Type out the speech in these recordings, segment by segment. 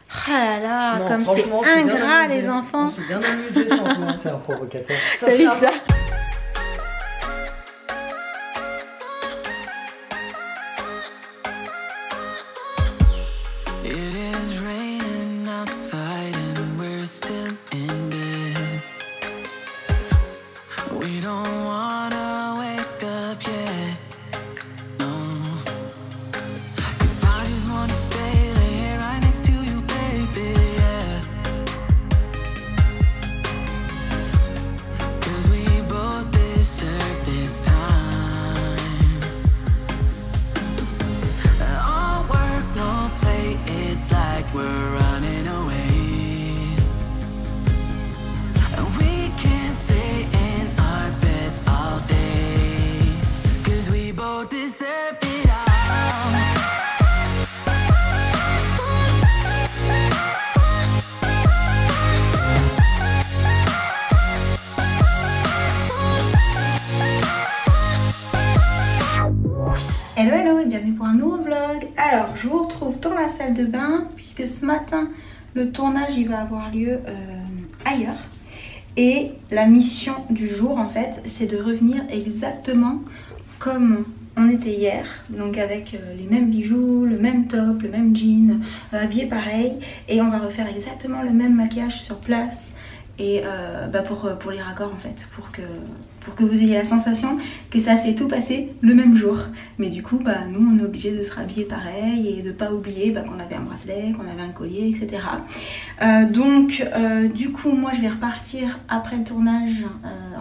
Ah là là, Non, comme c'est ingrat les enfants. On s'est bien amusé sans toi. C'est un provocateur. T'as vu ça? Hello hello et bienvenue pour un nouveau vlog. Alors je vous retrouve dans la salle de bain puisque ce matin le tournage il va avoir lieu ailleurs. Et la mission du jour en fait c'est de revenir exactement comme on était hier. Donc avec les mêmes bijoux, le même top, le même jean, habillé pareil. Et on va refaire exactement le même maquillage sur place. Et pour les raccords en fait, pour que vous ayez la sensation que ça s'est tout passé le même jour. Mais du coup nous on est obligé de se rhabiller pareil et de pas oublier qu'on avait un bracelet, qu'on avait un collier, etc. Du coup moi je vais repartir après le tournage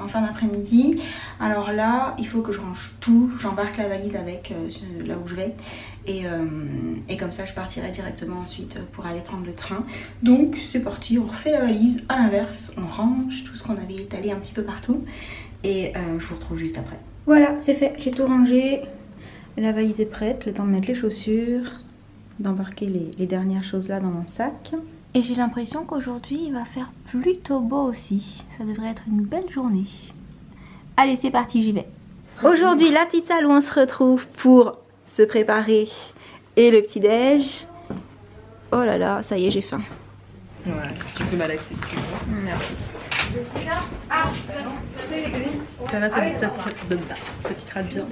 en fin d'après-midi. Alors là il faut que je range tout, j'embarque la valise avec là où je vais. Et comme ça je partirai directement ensuite pour aller prendre le train. Donc c'est parti, on refait la valise à l'inverse, on range tout ce qu'on avait étalé un petit peu partout. Et je vous retrouve juste après. Voilà, c'est fait, j'ai tout rangé. La valise est prête, le temps de mettre les chaussures, d'embarquer les dernières choses là dans mon sac. Et j'ai l'impression qu'aujourd'hui il va faire plutôt beau aussi. Ça devrait être une belle journée. Allez, c'est parti, j'y vais. Aujourd'hui, la petite salle où on se retrouve pour se préparer et le petit déj. Oh là là, ça y est, j'ai faim. Ouais, tu peux malaxer si tu veux. Merci. Jessica, ça va, ça t'hydrate bien.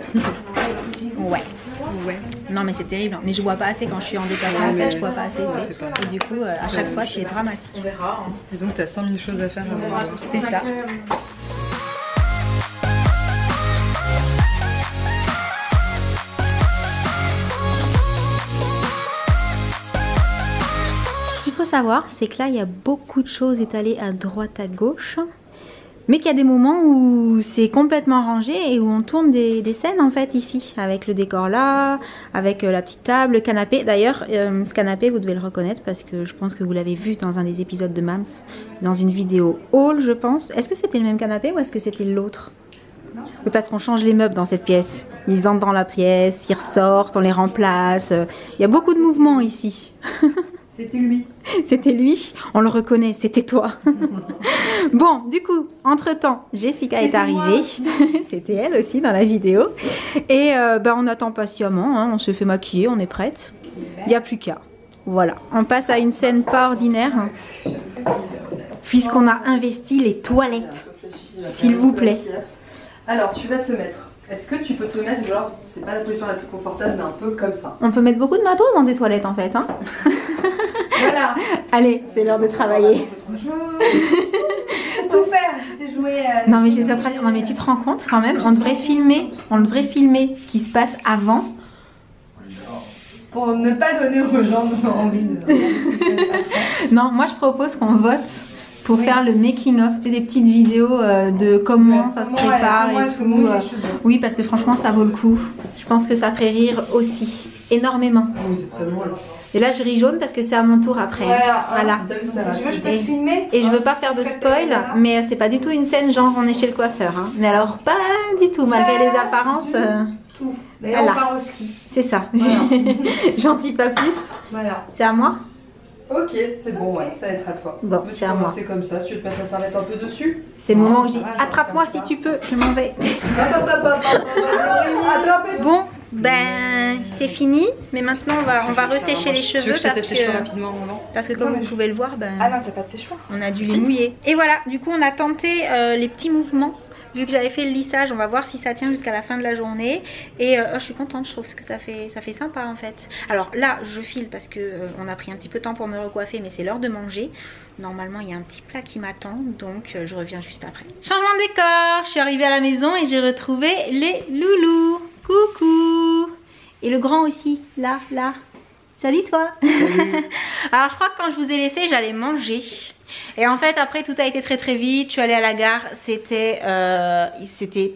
Ouais. Ouais. Non mais c'est terrible, mais je bois pas assez quand je suis en déplacement, je bois pas assez. Et du coup, à chaque fois, c'est dramatique. On verra. Disons que t'as 100 000 choses à faire avant. C'est ça. Ce qu'il faut savoir, c'est que là, il y a beaucoup de choses étalées à droite, à gauche. Mais qu'il y a des moments où c'est complètement rangé et où on tourne des scènes en fait ici. Avec le décor là, avec la petite table, le canapé. D'ailleurs, ce canapé, vous devez le reconnaître parce que je pense que vous l'avez vu dans un des épisodes de Mams. Dans une vidéo haul, je pense. Est-ce que c'était le même canapé ou est-ce que c'était l'autre? Parce qu'on change les meubles dans cette pièce. Ils entrent dans la pièce, ils ressortent, on les remplace. Il y a beaucoup de mouvements ici. C'était lui. C'était lui, on le reconnaît, c'était toi. Bon, du coup, entre-temps, Jessica est arrivée. C'était elle aussi dans la vidéo. Et on attend patiemment, hein. On se fait maquiller, on est prête. Il n'y a plus qu'à. Voilà, on passe à une scène pas ordinaire. Puisqu'on a investi les toilettes. S'il vous plaît. Alors, tu vas te mettre. Est-ce que tu peux te mettre, genre, c'est pas la position la plus confortable, mais un peu comme ça. On peut mettre beaucoup de matos dans des toilettes en fait, hein. Voilà. Allez, c'est l'heure de travailler. Tout faire, c'est jouer. Non mais j'étais en train de dire, non mais tu te rends compte quand même, on devrait filmer ce qui se passe avant. Pour ne pas donner aux gens envie de... Non, moi je propose qu'on vote pour faire le making of, tu sais, des petites vidéos de comment ça se prépare et tout. Oui, parce que franchement ça vaut le coup. Je pense que ça ferait rire aussi, énormément. Oui, c'est très drôle. Et là je ris jaune parce que c'est à mon tour après. Voilà. Si tu veux, je peux te filmer. Et je veux pas faire de spoil, mais c'est pas du tout une scène genre on est chez le coiffeur. Hein. Mais alors pas du tout, malgré les apparences. Tout. D'ailleurs, on part au ski. C'est ça. Voilà. J'en dis pas plus. Voilà. C'est à moi? Ok, c'est bon, ouais, ça va être à toi. Bon, c'est à moi. Rester comme ça, si tu veux te mettre la serviette un peu dessus. C'est le moment où j'ai attrape-moi si tu peux, je m'en vais. Bon, ben, c'est fini, mais maintenant on va ressécher les cheveux Tu veux que je parce sèche les cheveux rapidement avant? parce que comme vous pouvez le voir, Ah non, t'as pas de séchoir. on a dû les mouiller. Et voilà, du coup on a tenté les petits mouvements. Vu que j'avais fait le lissage, on va voir si ça tient jusqu'à la fin de la journée. Et je suis contente, je trouve que ça fait sympa en fait. Alors là, je file parce que on a pris un petit peu de temps pour me recoiffer, mais c'est l'heure de manger. Normalement, il y a un petit plat qui m'attend, donc je reviens juste après. Changement de décor, je suis arrivée à la maison et j'ai retrouvé les loulous. Coucou! Et le grand aussi, là. Salut toi. Alors je crois que quand je vous ai laissé, j'allais manger. Et en fait après tout a été très vite. Je suis allée à la gare, c'était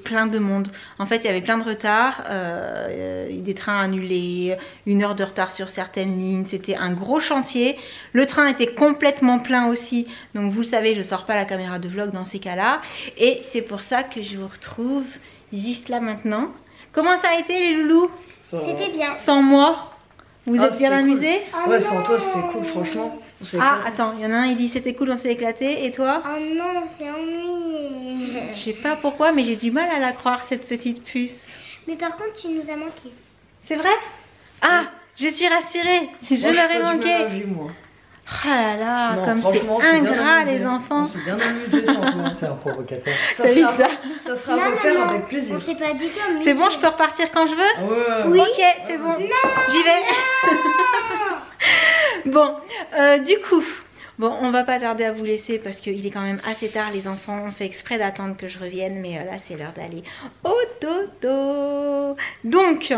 plein de monde. En fait il y avait plein de retard, des trains annulés, 1 heure de retard sur certaines lignes. C'était un gros chantier. Le train était complètement plein aussi. Donc vous le savez, je sors pas la caméra de vlog dans ces cas-là. Et c'est pour ça que je vous retrouve juste là maintenant. Comment ça a été les loulous? C'était bien. Sans moi? Vous êtes bien amusés? Cool. Ouais, sans toi c'était cool, franchement. Ah, attends, il y en a un, il dit c'était cool, on s'est éclaté. Et toi? Oh non, c'est ennuyé. Je sais pas pourquoi, mais j'ai du mal à la croire, cette petite puce. Mais par contre, tu nous as manqué. C'est vrai? Ah, je suis rassurée. Je leur ai manqué. Ah là là, Non, comme c'est ingrat les enfants. On s'est bien amusé sans toi. C'est un provocateur. T'as vu ça? Ça sera à refaire avec plaisir. On s'est pas du tout amusé. C'est bon, je peux repartir quand je veux? Ouais. Oui. Ok, c'est bon. J'y vais. Bon, du coup, bon, on va pas tarder à vous laisser parce qu'il est quand même assez tard. Les enfants ont fait exprès d'attendre que je revienne, mais là c'est l'heure d'aller au dodo. Donc,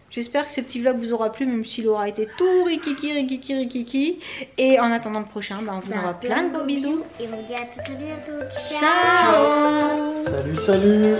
j'espère que ce petit vlog vous aura plu, même s'il aura été tout rikiki. Et en attendant le prochain, on vous envoie plein de gros bisous. Et on vous dit à très bientôt. Ciao. Salut.